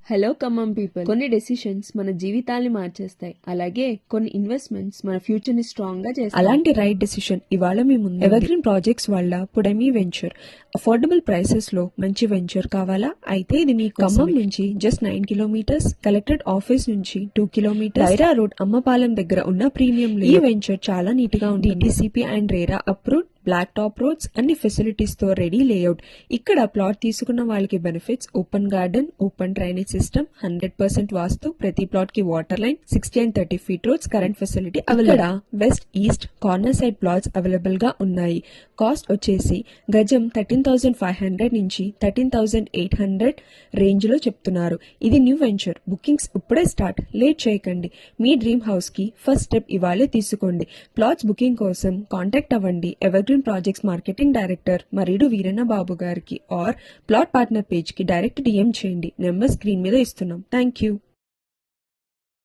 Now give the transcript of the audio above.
Hello Khammam people. కొన్ని decisions మన జీవితాల్ని మార్చేస్తాయి, అలాగే కొన్ని ఇన్వెస్ట్మెంట్స్ మన ఫ్యూచర్ ని స్ట్రాంగ్ గా చేస్తాయి. అలాంటి రైట్ డెసిషన్ ఇవాళ మీ ముందు ఎవర్గ్రీన్ ప్రాజెక్ట్స్ వాళ్ళ పుడమి వెంచర్. అఫోర్డబుల్ ప్రైసెస్ లో మంచి వెంచర్ కావాలా? అయితే ఇది మీ ఖమ్మం నుంచి జస్ట్ 9 కిలోమీటర్స్, కలెక్టరేట్ ఆఫీస్ నుంచి 2 కిలోమీటర్స్, రైరా రోడ్ అమ్మపాలెం దగ్గర ఉన్న ప్రీమియం. ఈ వెంచర్ చాలా నీట్ గా ఉంది. DTCP and RERA approved, black top roads, అన్ని ఫెసిలిటీస్ తో రెడీ లేఅవుట్. ఇక్కడ ప్లాట్ తీసుకున్న వాళ్ళకి benefits: open garden, open drainage system, 100% vastu, ప్రతి ప్లాట్ కి water line, 60 and 30 feet roads, current facility available. West, east, corner side plots available గా ఉన్నాయి. Cost వచ్చేసి గజం 13,500 నుంచి 13,800 రేంజ్ లో చెప్తున్నారు. ఇది న్యూ వెంచర్. బుకింగ్స్ ఇప్పుడే స్టార్ట్. లేట్ చేయకండి. మీ డ్రీమ్ హౌస్ కి ఫస్ట్ స్టెప్ ఇవాళే తీసుకోండి. ప్లాట్స్ బుకింగ్ కోసం కాంటాక్ట్ అవ్వండి evergreen projects marketing director Maridu Veeranna Babu గారికి, ఆర్ ప్లాట్ పార్ట్నర్ పేజ్ కి డైరెక్ట్ DM చేయండి. నెంబర్ స్క్రీన్ మీద ఇస్తున్నాం. Thank you.